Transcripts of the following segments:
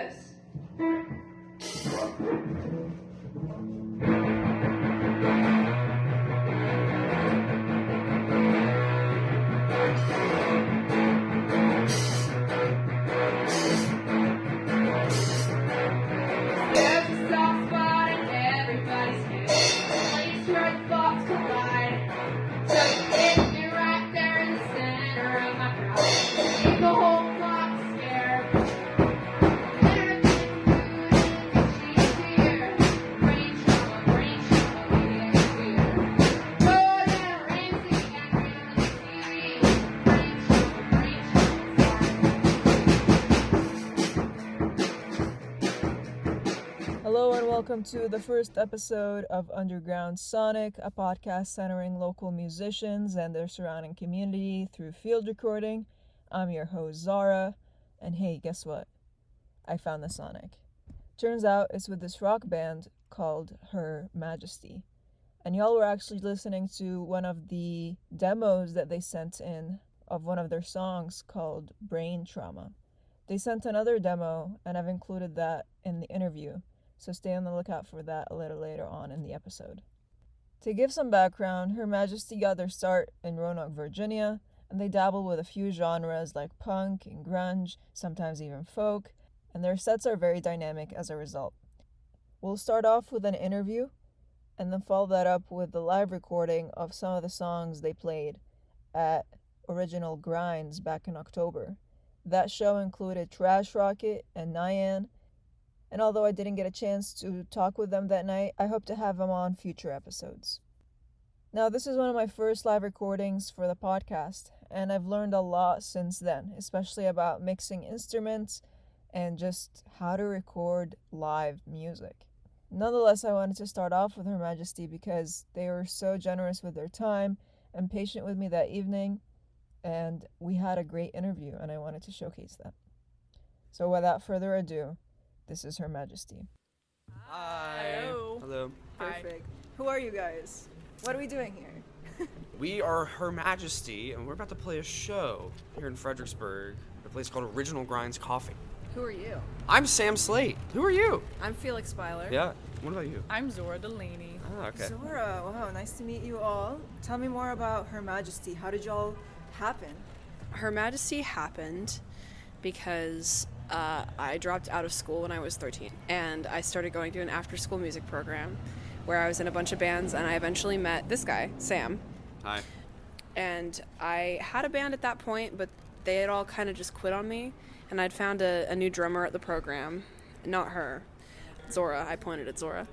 this. There's a soft spot in everybody's head, place where thoughts collide. So you hit me right there in the center of my pride. Make the whole plot scared. She's here. Brain trauma, we ain't clear. Road and Ramsey and reality TV. Brain trauma. Hello and welcome to the first episode of Underground Sonic, a podcast centering local musicians and their surrounding community through field recording. I'm your host Zora, and hey, guess what? I found the Sonic. Turns out it's with this rock band called Her Majesty. And y'all were actually listening to one of the demos that they sent in of one of their songs called Brain Trauma. They sent another demo, and I've included that in the interview. So stay on the lookout for that a little later on in the episode. To give some background, Her Majesty got their start in Roanoke, Virginia, and they dabble with a few genres like punk and grunge, sometimes even folk, and their sets are very dynamic as a result. We'll start off with an interview, and then follow that up with the live recording of some of the songs they played at Original Grinds back in October. That show included Trash Rocket and Nyan, and although I didn't get a chance to talk with them that night, I hope to have them on future episodes. Now, this is one of my first live recordings for the podcast, and I've learned a lot since then, especially about mixing instruments and just how to record live music. Nonetheless, I wanted to start off with Her Majesty because they were so generous with their time and patient with me that evening, and we had a great interview, and I wanted to showcase that. So without further ado, this is Her Majesty. Hi. Hello. Perfect. Who are you guys? What are we doing here? We are Her Majesty, and we're about to play a show here in Fredericksburg at a place called Original Grinds Coffee. Who are you? I'm Sam Slate. Who are you? I'm Felix Byler. Yeah. What about you? I'm Zora Delaney. Oh, okay. Zora, wow, nice to meet you all. Tell me more about Her Majesty. How did y'all happen? Her Majesty happened because I dropped out of school when I was 13, and I started going to an after-school music program where I was in a bunch of bands, and I eventually met this guy, Sam. Hi. And I had a band at that point, but they had all kind of just quit on me, and I'd found a new drummer at the program. Not her. Zora. I pointed at Zora.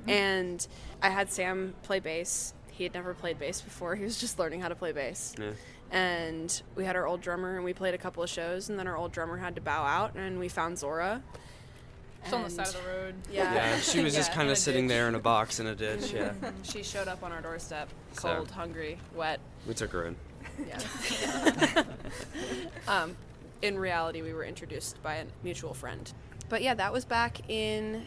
And I had Sam play bass. He had never played bass before. He was just learning how to play bass. Yeah. And we had our old drummer, and we played a couple of shows, and then our old drummer had to bow out, and we found Zora. It's on the side of the road. Yeah, she was just kind of sitting there in a box in a ditch, yeah. She showed up on our doorstep, cold, hungry, wet. We took her in. Yeah. In reality, we were introduced by a mutual friend. But yeah, that was back in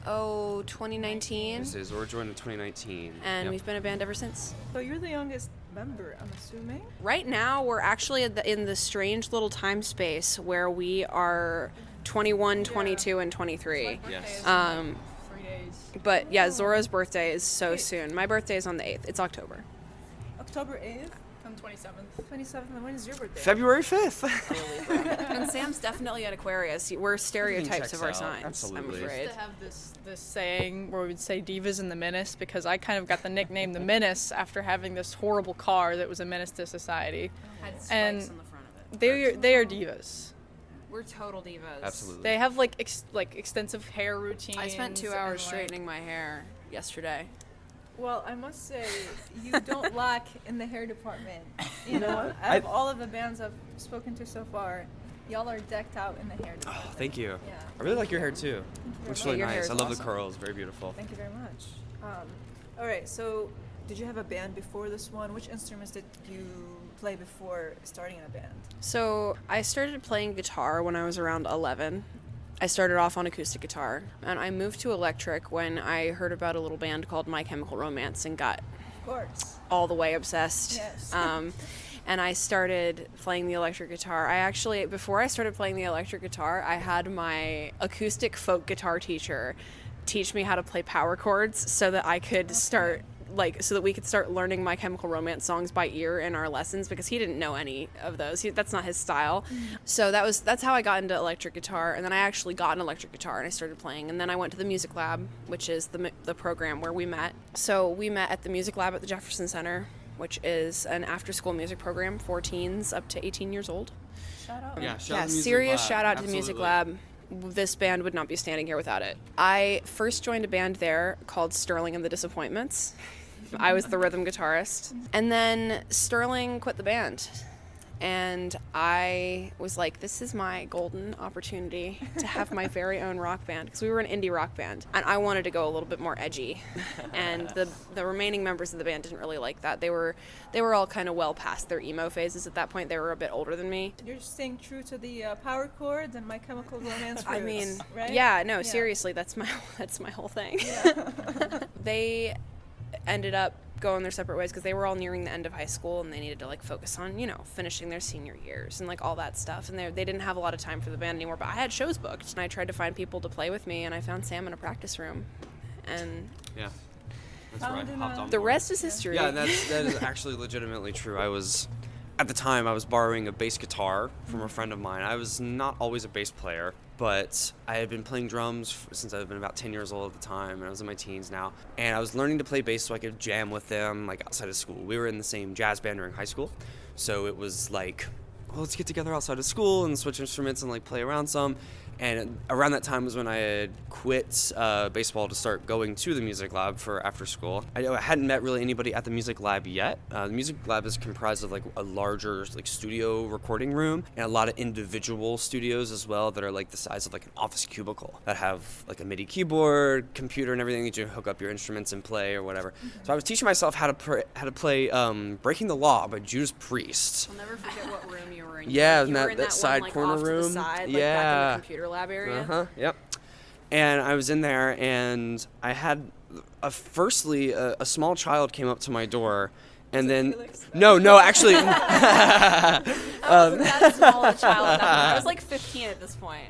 2019. This is Zora joined in 2019. And we've been a band ever since. So you're the youngest member, I'm assuming? Right now, we're actually in the strange little time space where we are 21, 22, and 23. Yes. 3 days. But yeah, Zora's birthday is so soon. My birthday is on the 8th. It's October. October 8th? On 27th. 27th, and when is your birthday? February 5th. And Sam's definitely an Aquarius. We're stereotypes checks of our out. signs, Absolutely. I'm afraid. To have this saying where we would say divas and the menace, because I kind of got the nickname the menace after having this horrible car that was a menace to society. Had spikes And on the front of it. They are divas. We're total divas. Absolutely. They have like extensive hair routines. I spent 2 and, hours like, straightening my hair yesterday. Well, I must say, you don't lack in the hair department. You know, out of all of the bands I've spoken to so far, y'all are decked out in the hair department. Oh, thank you. Yeah. I really like your hair too. Looks really Your hair nice. is I love the awesome. curls. Very beautiful. Thank you very much. All right, so did you have a band before this one? Which instruments did you play before starting in a band? So I started playing guitar when I was around 11. I started off on acoustic guitar, and I moved to electric when I heard about a little band called My Chemical Romance and got Of course. all the way obsessed. Yes. and I started playing the electric guitar. Before I started playing the electric guitar, I had my acoustic folk guitar teacher teach me how to play power chords so that I could so that we could start learning My Chemical Romance songs by ear in our lessons, because he didn't know any of those. That's not his style. So that's how I got into electric guitar, and then I actually got an electric guitar and I started playing, and then I went to the music lab, which is the program where we met. So we met at the music lab at the Jefferson Center, which is an after-school music program for teens up to 18 years old. Shout out. Yeah, shout out to Music serious Lab. shout out to the Absolutely. music lab. This band would not be standing here without it. I first joined a band there called Sterling and the Disappointments. I was the rhythm guitarist. And then Sterling quit the band. And I was like, this is my golden opportunity to have my very own rock band, because we were an indie rock band. And I wanted to go a little bit more edgy. And the remaining members of the band didn't really like that. They were all kind of well past their emo phases at that point. They were a bit older than me. You're staying true to the power chords and My Chemical Romance I roots, mean, right? yeah, seriously, that's my whole thing. Yeah. They ended up going their separate ways because they were all nearing the end of high school, and they needed to focus on finishing their senior years and all that stuff, and they didn't have a lot of time for the band anymore. But I had shows booked, and I tried to find people to play with me, and I found Sam in a practice room, and Yeah. That's right. Hopped on the board. rest is history. Yeah, that is actually legitimately true. At the time, I was borrowing a bass guitar from a friend of mine. I was not always a bass player, but I had been playing drums since I had been about 10 years old at the time, and I was in my teens now. And I was learning to play bass so I could jam with them, outside of school. We were in the same jazz band during high school, so it was let's get together outside of school and switch instruments and play around some. And around that time was when I had quit baseball to start going to the music lab for after school. I hadn't met really anybody at the music lab yet. The music lab is comprised of a larger studio recording room, and a lot of individual studios as well that are the size of an office cubicle that have a MIDI keyboard, computer, and everything that you hook up your instruments and play or whatever. Mm-hmm. So I was teaching myself how to play "Breaking the Law" by Judas Priest. I'll never forget what room you were in. Yeah, you were that side one, corner off room. To the side, Yeah. back in the computer lab area. Yep. And I was in there, and I had a small child came up to my door, and then Felix? no, actually, That small a child at that point. I was 15 at this point.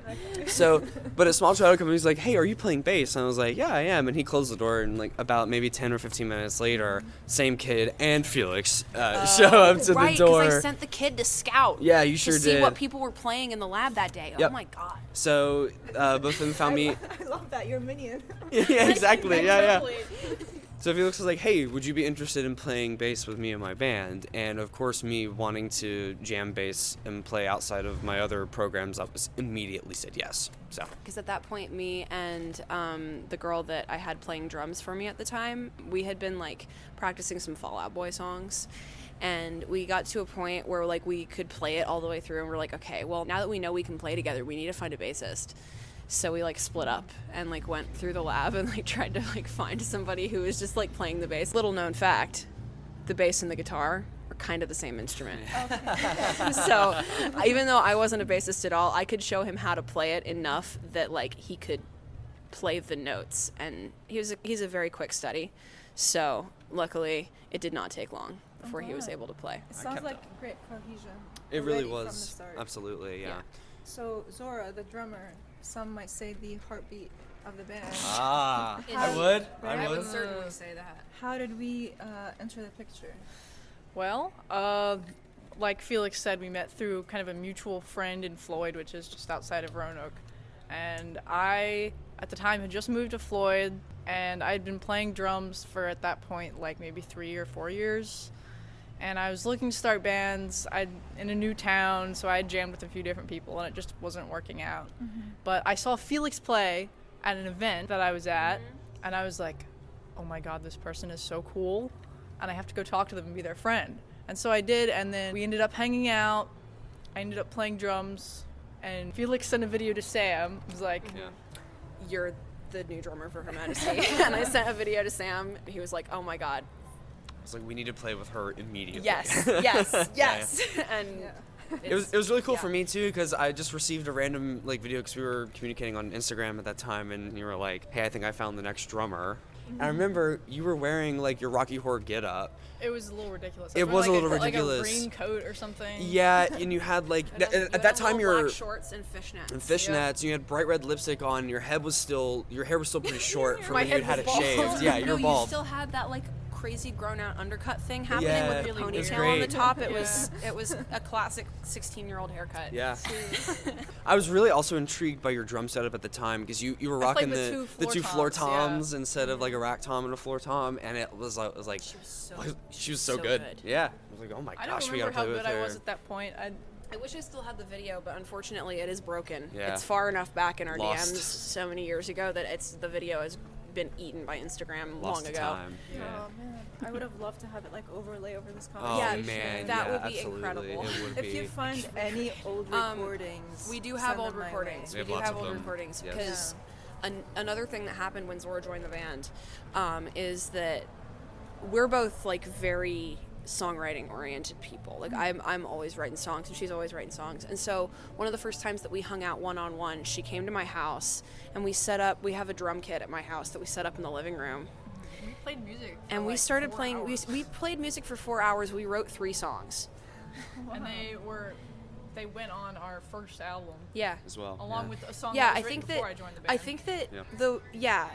but a small child came and he's like, "Hey, are you playing bass?" And I was like, "Yeah, I am." And he closed the door, and about maybe 10 or 15 minutes later, same kid and Felix show up to Right, the door. because I sent the kid to scout. Yeah, you sure to see did. what people were playing in the lab that day. Yep. Oh my god. So both of them found me. I love that. You're a minion. Yeah, exactly. Yeah. Totally. So Felix was like, "Hey, would you be interested in playing bass with me and my band?" And of course, me wanting to jam bass and play outside of my other programs, I was immediately said yes. So Because at that point, me and the girl that I had playing drums for me at the time, we had been practicing some Fall Out Boy songs. And we got to a point where we could play it all the way through, and we're like, okay, well, now that we know we can play together, we need to find a bassist. So we split up and went through the lab and tried to find somebody who was just playing the bass. Little known fact, the bass and the guitar are kind of the same instrument. So even though I wasn't a bassist at all, I could show him how to play it enough that he could play the notes, and he's a very quick study. So luckily it did not take long before he was able to play. It sounds kept like up. great cohesion. it really already from the was. start. Absolutely, yeah. Yeah. So Zora, the drummer, some might say the heartbeat of the band. Ah, I would. I would certainly say that. How did we enter the picture? Well, like Felix said, we met through kind of a mutual friend in Floyd, which is just outside of Roanoke. And I, at the time, had just moved to Floyd, and I'd been playing drums for, at that point, maybe 3 or 4 years. And I was looking to start bands. In a new town, so I had jammed with a few different people, and it just wasn't working out. Mm-hmm. But I saw Felix play at an event that I was at, and I was like, oh my god, this person is so cool, and I have to go talk to them and be their friend. And so I did, and then we ended up hanging out. I ended up playing drums, and Felix sent a video to Sam. He was like, You're the new drummer for Her Majesty. And I sent a video to Sam. He was like, oh my god. It's we need to play with her immediately. Yes. And It was really cool for me too, because I just received a random video because we were communicating on Instagram at that time, and you were like, "Hey, I think I found the next drummer," And I remember you were wearing like your Rocky Horror get up. It was a little ridiculous. It was a little ridiculous. Like a raincoat or something. Yeah, and you had like at that time you were black shorts and fishnets. And you had bright red lipstick on. Your hair was still pretty short from My when you head had was it bald. shaved. Yeah, you were bald. You still had that like crazy grown out undercut thing happening Yeah, with the it was ponytail on the great. top. It was a classic 16-year-old haircut. Yeah. I was really also intrigued by your drum setup at the time because you were rocking the two floor toms, toms instead of like a rack tom and a floor tom, and it was like she was so good. Yeah, I was like, oh my I gosh, don't we gotta remember how play with good her. I was at that point. I wish I still had the video, but unfortunately it is broken. Yeah. It's far enough back in our Lost. DMs so many years ago that the video has been eaten by Instagram Lost long to ago. time. Yeah. Oh man, I would have loved to have it like overlay over this Oh conversation. man, that yeah, would be absolutely. incredible. It would If be. you find any old recordings, We do have send old them my recordings. way. We We have do lots have of old them. recordings Yes. because another thing that happened when Zora joined the band is that we're both like very songwriting oriented people. Like I'm always writing songs and she's always writing songs. And so one of the first times that we hung out one-on-one, she came to my house and we have a drum kit at my house that we set up in the living room. We played music. For And we like started 4 playing hours. we played music for 4 hours. We wrote 3 songs. And they went on our first album. Yeah. as well. Along yeah. with a song Yeah, that I was think written that before I joined the band. I think that Yeah.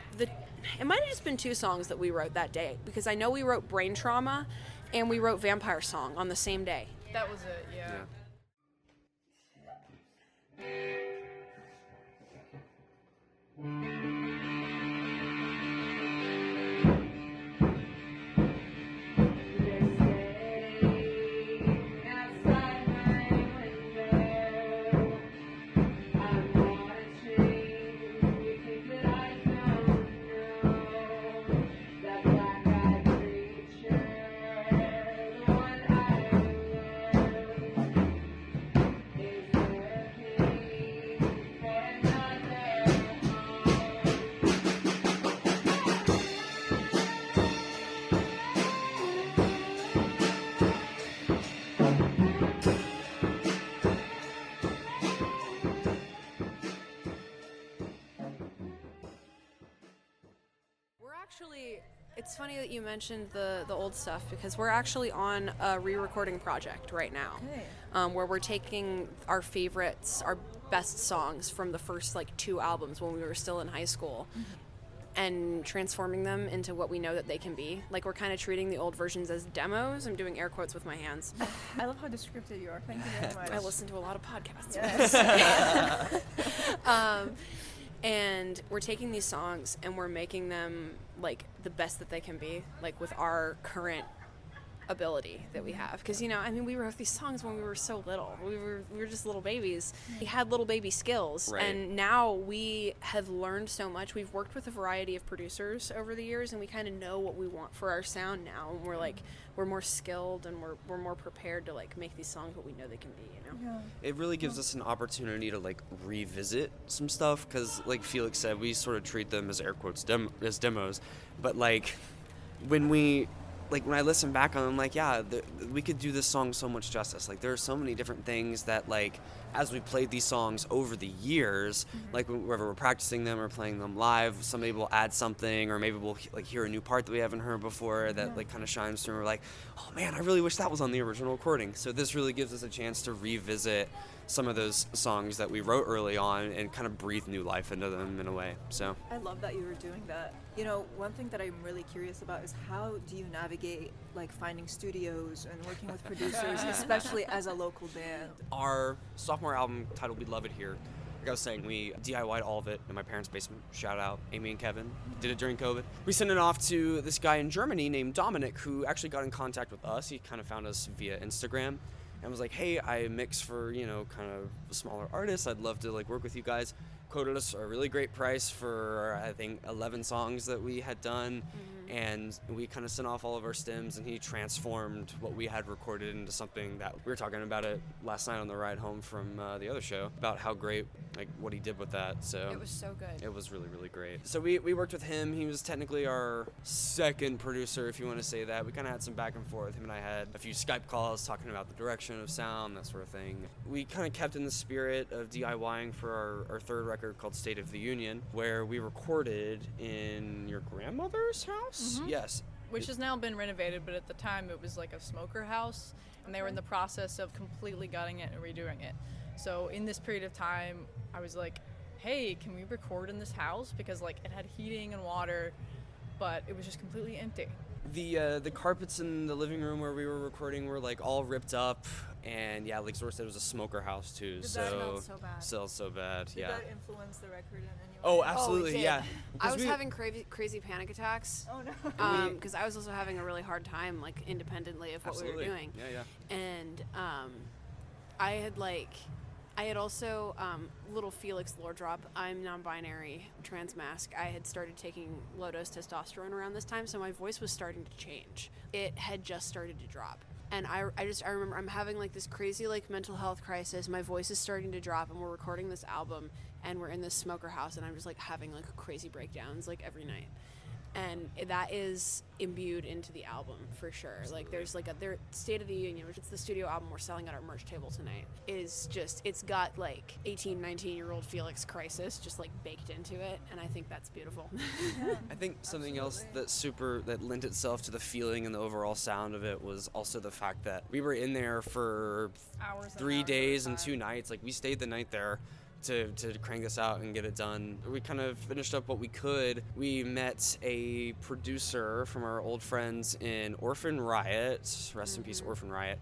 it might have just been 2 songs that we wrote that day because I know we wrote Brain Trauma and we wrote Vampire Song on the same day. that was it. Yeah. It's funny that you mentioned the old stuff because we're actually on a re-recording project right now, where we're taking our favorites, our best songs from the first like 2 albums when we were still in high school, and transforming them into what we know that they can be. Like we're kind of treating the old versions as demos. I'm doing air quotes with my hands. I love how descriptive you are. Thank you very much. I listen to a lot of podcasts. Yes. And we're taking these songs and we're making them like the best that they can be, like with our current ability that we have. Because we wrote these songs when we were so little. We were just little babies. We had little baby skills, Right. and now we have learned so much. We've worked with a variety of producers over the years, and we kind of know what we want for our sound now. And we're more skilled and we're more prepared to like make these songs what we know they can be. It really gives us an opportunity to like revisit some stuff because, like Felix said, we sort of treat them as air quotes as demos, but like when I listen back on them, like we could do this song so much justice. Like there are so many different things that like as we played these songs over the years, like wherever we're practicing them or playing them live, somebody will add something, or maybe we'll like hear a new part that we haven't heard before that like kind of shines through. And we're like, oh man, I really wish that was on the original recording. So this really gives us a chance to revisit some of those songs that we wrote early on and kind of breathe new life into them in a way. So I love that you were doing that. One thing that I'm really curious about is how do you navigate like finding studios and working with producers, especially as a local band? our sophomore album titled Beloved Here, like I was saying, we DIY'd all of it in my parents' basement. Shout out Amy and Kevin. Did it during COVID. We sent it off to this guy in Germany named Dominic, who actually got in contact with us. He kind of found us via Instagram and was like, hey, I mix for, kind of smaller artists. I'd love to like work with you guys. Quoted us a really great price for, I think, 11 songs that we had done. And we kind of sent off all of our stems, and he transformed what we had recorded into something that we were talking about it last night on the ride home from the other show, about how great, like, what he did with that. So It was so good. it was really, really great. So we worked with him. He was technically our second producer, if you want to say that. We kind of had some back and forth. Him and I had a few Skype calls talking about the direction of sound, that sort of thing. We kind of kept in the spirit of DIYing for our third record called State of the Union, where we recorded in your grandmother's house? Yes. Which has now been renovated, but at the time it was like a smoker house, and they were in the process of completely gutting it and redoing it. So in this period of time, I was like, hey, can we record in this house? Because like it had heating and water, but it was just completely empty. The carpets in the living room where we were recording were like all ripped up, and yeah, like Zora said, it was a smoker house too. Did So that smell so bad? Smells so bad. Did Yeah. that influence the record in any way? Oh, absolutely. it did. Yeah. I 'Cause was we- having crazy panic attacks. Oh no. Because I was also having a really hard time, like, independently of what Absolutely. we were doing. Yeah, yeah. And I had also, little Felix lore drop, I'm non-binary, transmasc. I had started taking low-dose testosterone around this time, so my voice was starting to change. It had just started to drop. And I remember I'm having like this crazy like mental health crisis. My voice is starting to drop, and we're recording this album, and we're in this smoker house, and I'm just like having like crazy breakdowns like every night. And that is imbued into the album for sure. Absolutely. Like there's like their State of the Union, which is the studio album we're selling at our merch table tonight, is just, it's got like 18, 19-year-old Felix crisis just like baked into it, and I think that's beautiful. I think something else that lent itself to the feeling and the overall sound of it was also the fact that we were in there for Hours and 3 hours at a days and time. 2 nights. Like we stayed the night there to crank this out and get it done. We kind of finished up what we could. We met a producer from our old friends in Orphan Riot. Rest in peace, Orphan Riot.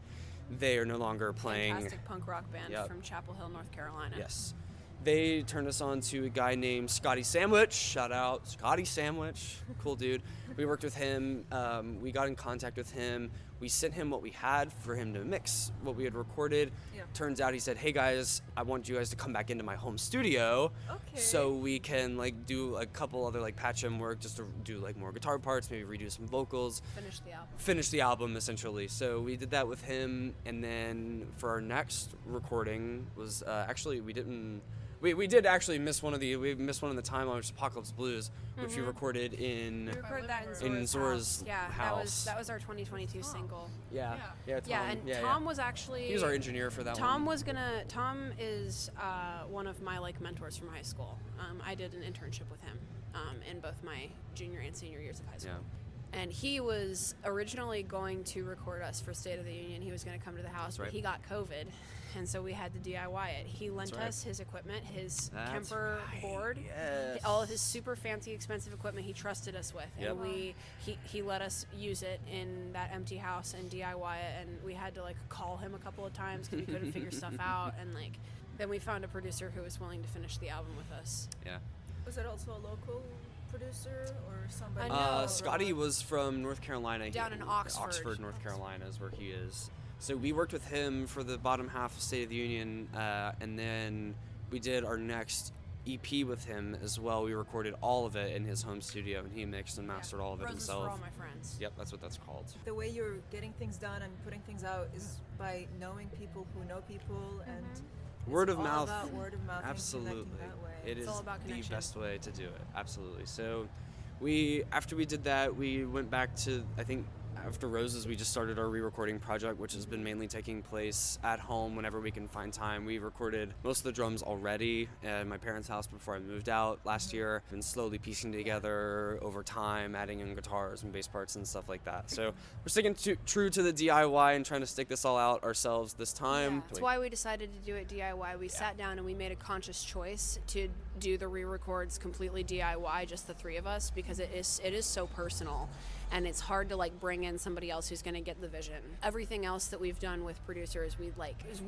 They are no longer playing. Fantastic punk rock band Yep. from Chapel Hill, North Carolina. Yes. They turned us on to a guy named Scotty Sandwich. Shout out, Scotty Sandwich. Cool dude. We worked with him. We got in contact with him. We sent him what we had for him to mix what we had recorded. Yeah. Turns out he said, hey guys, I want you guys to come back into my home studio Okay. so we can like do a couple other like patch-in work, just to do like more guitar parts, maybe redo some vocals. Finish the album essentially. So we did that with him, and then for our next recording was actually we did actually miss one of the time on Apocalypse Blues, which we recorded in We recorded that in in Zora's Yeah, house. that was our 2022 single. Tom, Yeah, and Tom was actually he was our engineer for that Tom one. Tom is one of my like mentors from high school. I did an internship with him in both my junior and senior years of high school. Yeah. And he was originally going to record us for State of the Union. He was going to come to the house, but right. he got COVID, and so we had to DIY it. He lent right. us his equipment, his That's Kemper right, board, yes. all of his super fancy, expensive equipment he trusted us with. Yep. And he let us use it in that empty house and DIY it, and we had to like call him a couple of times because we couldn't figure stuff out, and like then we found a producer who was willing to finish the album with us. Yeah. Was it also a local producer or somebody? No. Scotty was from North Carolina. Down in Oxford. North Carolina is where he is. So we worked with him for the bottom half of State of the Union, and then we did our next EP with him as well. We recorded all of it in his home studio, and he mixed and mastered all of it Roses himself. for all my friends. Yep, that's what that's called. The way you're getting things done and putting things out is by knowing people who know people, and it's Word of all mouth. about word of mouth and Absolutely. connecting that way. It is all about the connection. best way to do it. Absolutely. So after we did that, we went back to, I think, after Roses, we just started our re-recording project, which has been mainly taking place at home whenever we can find time. We recorded most of the drums already at my parents' house before I moved out last year. Been slowly piecing together over time, adding in guitars and bass parts and stuff like that. So we're sticking true to the DIY and trying to stick this all out ourselves this time. That's why we decided to do it DIY. We sat down and we made a conscious choice to do the re-records completely DIY, just the three of us, because it is so personal, and it's hard to like bring in somebody else who's going to get the vision. Everything else that we've done with producers, we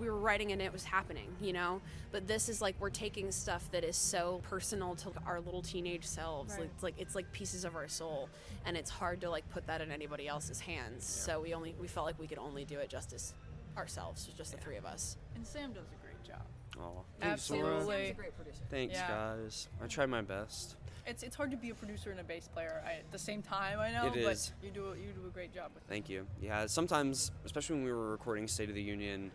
were writing and it was happening, you know. But this is like we're taking stuff that is so personal to our little teenage selves. Right. It's like pieces of our soul, and it's hard to like put that in anybody else's hands. So we felt like we could only do it just as ourselves, just the three of us. And Sam does a great job. Oh, thanks, Zora. Absolutely. Sam's a great producer. Thanks, Yeah. guys. I tried my best. It's hard to be a producer and a bass player at the same time, I know, It is. but you do a great job with it. Thank you. Yeah, sometimes, especially when we were recording State of the Union,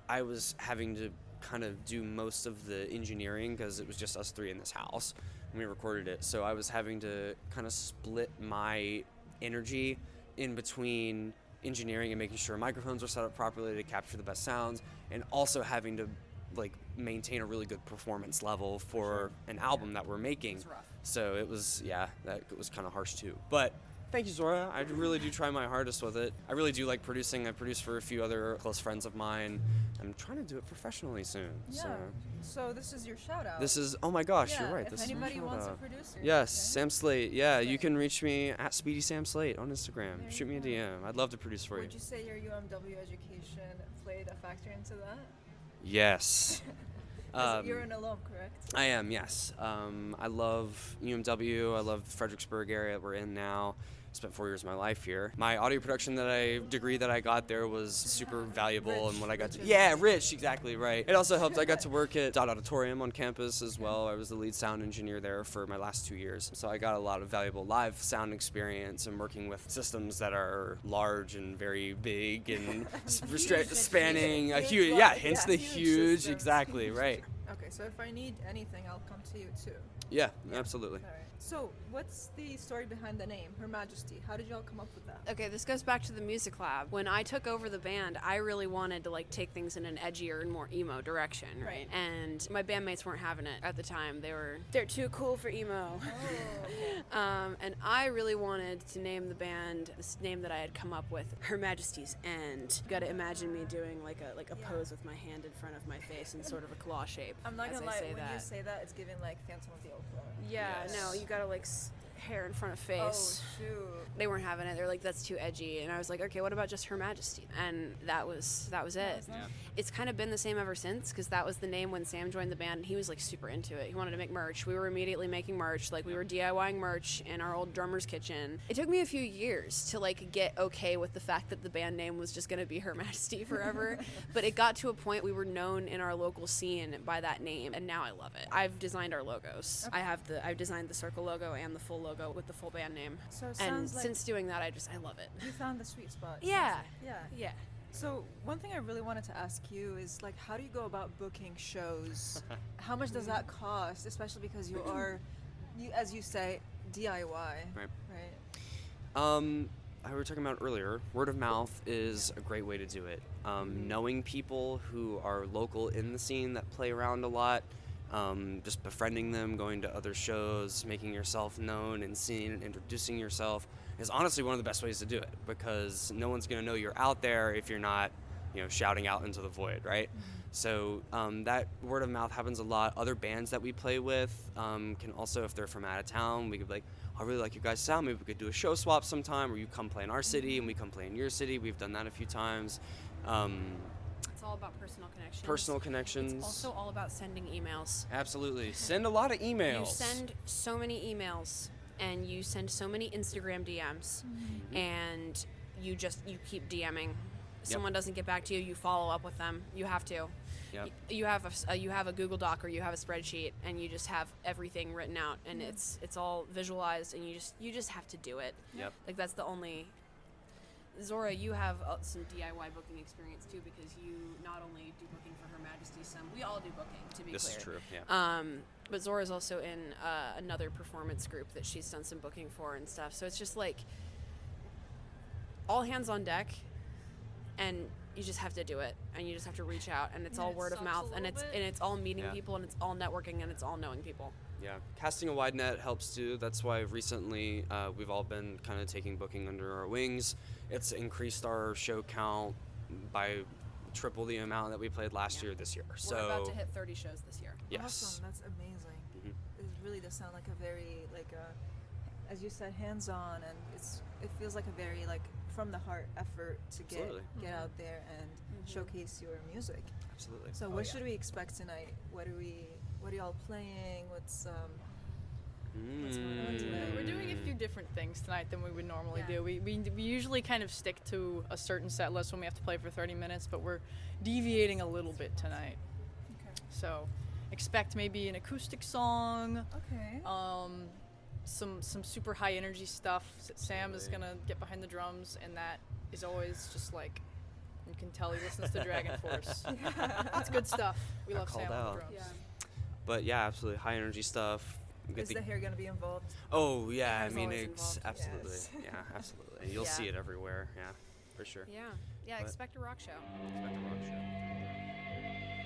I was having to kind of do most of the engineering because it was just us three in this house when we recorded it. So I was having to kind of split my energy in between engineering and making sure microphones were set up properly to capture the best sounds, and also having to like maintain a really good performance level for an album that we're making. It's rough. So it was, that was kind of harsh too. But thank you, Zora. I really do try my hardest with it. I really do like producing. I produce for a few other close friends of mine. I'm trying to do it professionally soon. Yeah. So this is your shout out. This is, oh my gosh, yeah, you're right. If This anybody is my wants a shout-out. producer. Yes, okay? Sam Slate. Yeah, Okay. you can reach me at Speedy Sam Slate on Instagram. There Shoot you me a go. DM. I'd love to produce for you. Would you say your UMW education played a factor into that? Yes. 'Cause you're an alum, correct? I am, yes. I love UMW. I love Fredericksburg area we're in now. Spent 4 years of my life here. My audio production degree that I got there was super valuable, and what I got to Rich, exactly right. It also helped. I got to work at Dot Auditorium on campus as well. I was the lead sound engineer there for my last 2 years, so I got a lot of valuable live sound experience and working with systems that are large and very big and spanning a huge, hence the huge, systems. exactly right. Okay, so if I need anything, I'll come to you too. Yeah, absolutely. All right. So, what's the story behind the name, Her Majesty? How did y'all come up with that? Okay, this goes back to the music lab. When I took over the band, I really wanted to like take things in an edgier and more emo direction, right? And my bandmates weren't having it at the time. They're too cool for emo. Oh. And I really wanted to name the band this name that I had come up with, Her Majesty's End. You gotta imagine me doing like a pose with my hand in front of my face in sort of a claw shape. I'm not as gonna I lie, say when that. you say that, it's giving like Phantom of the Opera. Yeah, Yes. no, you gotta like hair in front of face. Oh, shoot. They weren't having it. They're like, that's too edgy. And I was like, okay, what about just Her Majesty? And that was it. Yeah. It's kind of been the same ever since, because that was the name when Sam joined the band, and he was like super into it. He wanted to make merch. We were immediately making merch. Like, we were DIYing merch in our old drummer's kitchen. It took me a few years to like get okay with the fact that the band name was just gonna be Her Majesty forever. But it got to a point we were known in our local scene by that name, and now I love it. I've designed our logos. I've designed the circle logo and the full logo with the full band name. So it And sounds like since doing that, I love it. you found the sweet spot. Yeah. Yeah. Yeah. So one thing I really wanted to ask you is like, how do you go about booking shows? How much does that cost? Especially because you are, as you say, DIY. Right. Right. We were talking about earlier, word of mouth is a great way to do it. Knowing people who are local in the scene that play around a lot, just befriending them, going to other shows, making yourself known and seen, and introducing yourself is honestly one of the best ways to do it, because no one's going to know you're out there if you're not, shouting out into the void, right? So that word of mouth happens a lot. Other bands that we play with can also, if they're from out of town, we could be like, I really like your guys' sound. Maybe we could do a show swap sometime, or you come play in our city and we come play in your city. We've done that a few times. It's all about personal connections. Personal connections. It's also all about sending emails. Absolutely. Send a lot of emails. You send so many emails, and you send so many Instagram DMs, and you keep DMing. Someone doesn't get back to you, you follow up with them. You have to. Yep. You have a Google Doc, or you have a spreadsheet, and you just have everything written out, and it's all visualized, and you just have to do it. Yep. Like, that's the only. Zora, you have some DIY booking experience too, because you not only do booking for Her Majesty, we all do booking, to be This clear. is true, yeah. But Zora's also in another performance group that she's done some booking for and stuff. So it's just like all hands on deck, and you just have to do it, and you just have to reach out, and it's Yeah, all it word of sucks mouth, a and little it's all meeting Yeah. people, and it's all networking, and it's all knowing people. Yeah, casting a wide net helps too. That's why recently we've all been kind of taking booking under our wings. It's increased our show count by triple the amount that we played last year this year. So We're about to hit 30 shows this year. yes. Awesome. That's amazing. Mhm. It really does sound like a very as you said, hands-on, and it feels like a very from the heart effort to Absolutely. get out there and showcase your music. Absolutely. So what should we expect tonight? What are y'all playing? What's going on tonight? We're doing a few different things tonight than we would normally Yeah. do. We usually kind of stick to a certain set list when we have to play for 30 minutes, but we're deviating a little bit tonight. Okay. So expect maybe an acoustic song, Okay. some super high energy stuff. Sam is gonna get behind the drums, and that is always just like, you can tell he listens to Dragon Force. It's good stuff. We love Sam on the drums. Yeah. But yeah, absolutely high energy stuff. Is the hair going to be involved? Oh yeah, I Hair's mean always it's involved. absolutely, Yes. yeah, absolutely. You'll Yeah. see it everywhere, yeah, for sure. Yeah. Yeah. But- Expect a rock show. Expect a rock show.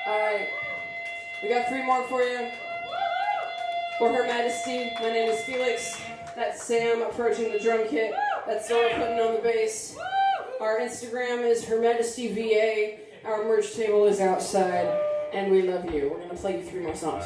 Alright, we got 3 more for you. For Her Majesty, my name is Felix. That's Sam approaching the drum kit. That's Zora putting on the bass. Our Instagram is Her Majesty VA. Our merch table is outside. And we love you. We're going to play you 3 more songs.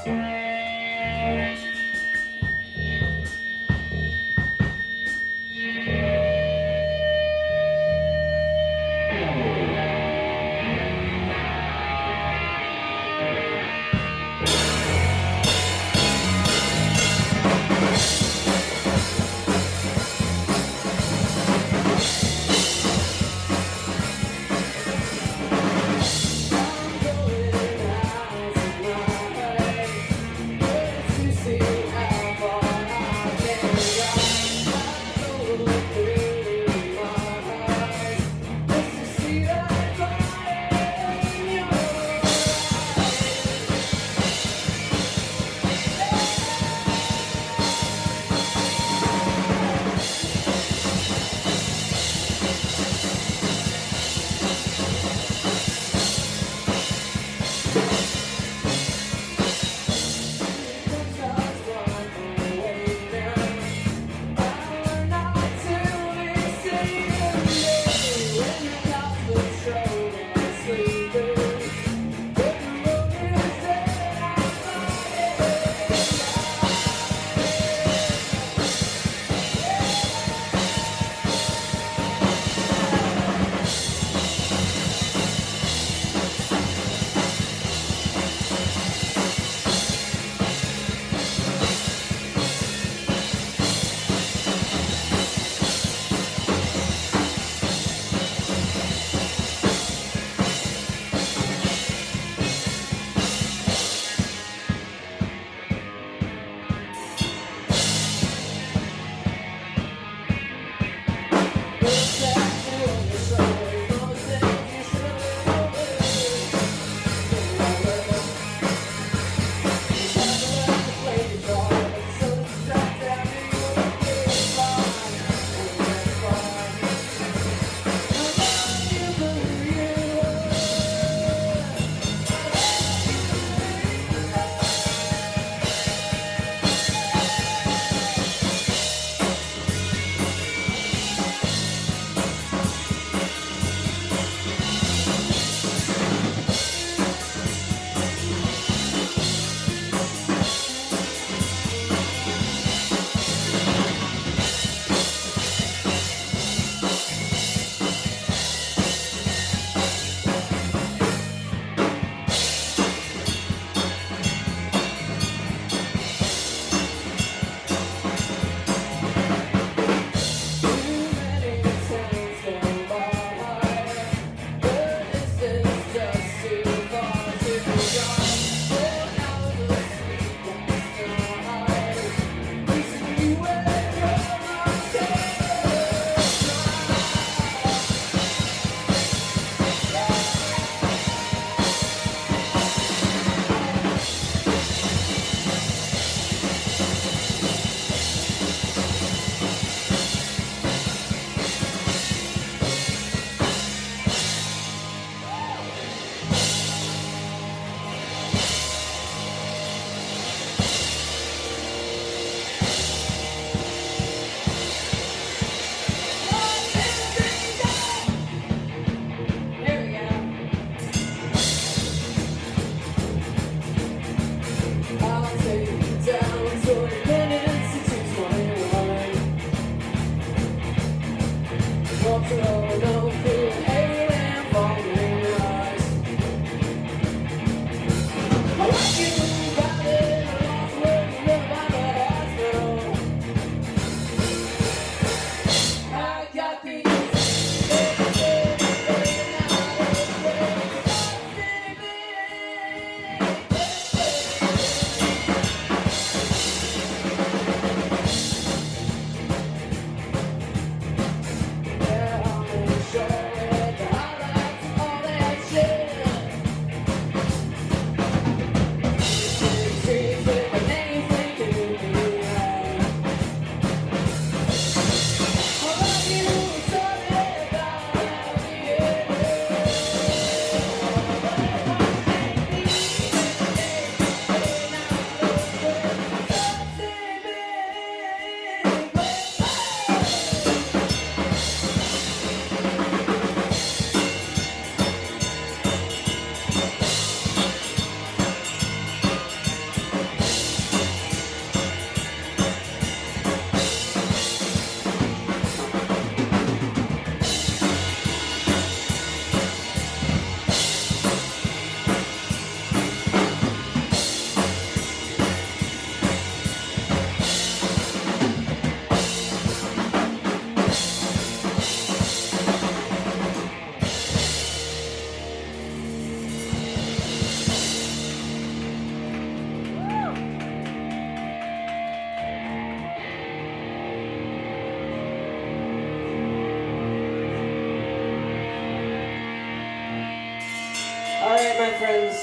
Alright, my friends,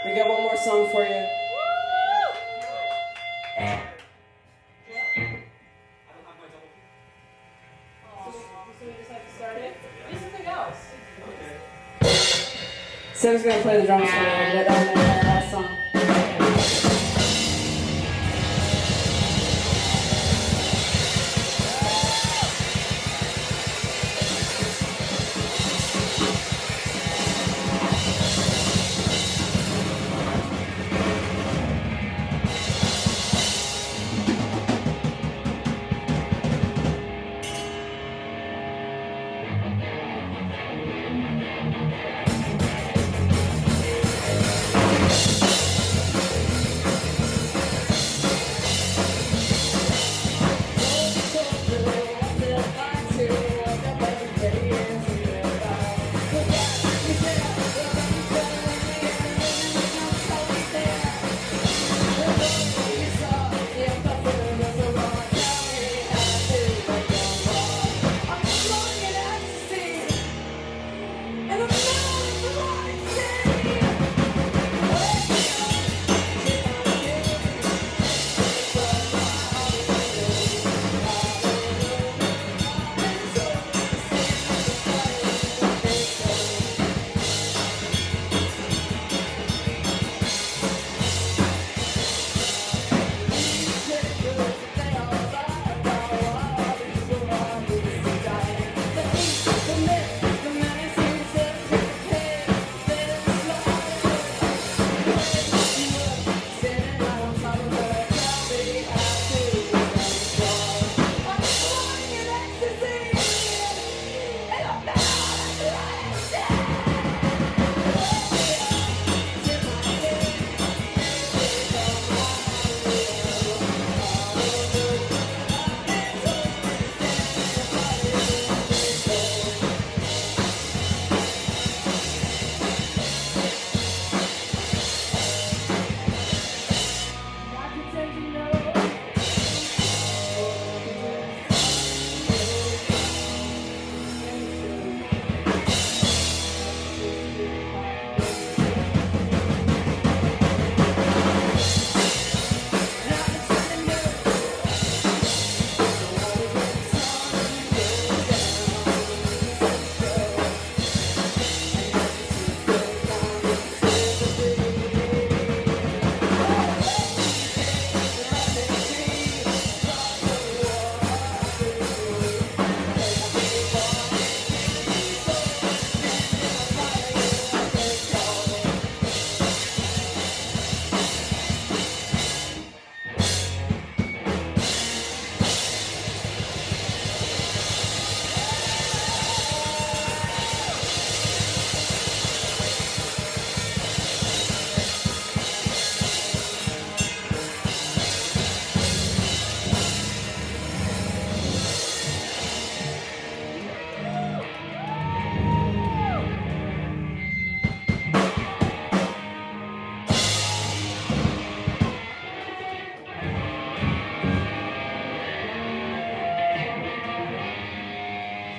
we got one more song for you. Sam's gonna play the drums for a little bit on that last song.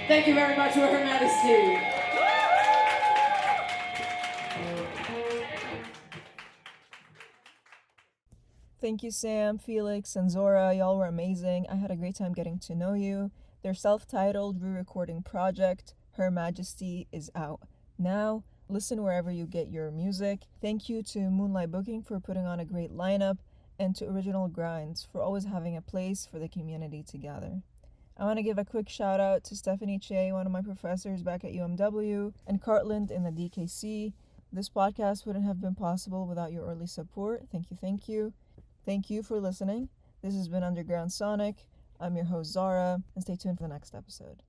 Thank you very much, Her Majesty. Thank you, Sam, Felix, and Zora. Y'all were amazing. I had a great time getting to know you. Their self-titled re-recording project, Her Majesty, is out now. Listen wherever you get your music. Thank you to Moonlight Booking for putting on a great lineup, and to Original Grinds for always having a place for the community to gather. I want to give a quick shout out to Stephanie Che, one of my professors back at UMW, and Cartland in the DKC. This podcast wouldn't have been possible without your early support. Thank you, thank you. Thank you for listening. This has been Underground Sonic. I'm your host, Zara, and stay tuned for the next episode.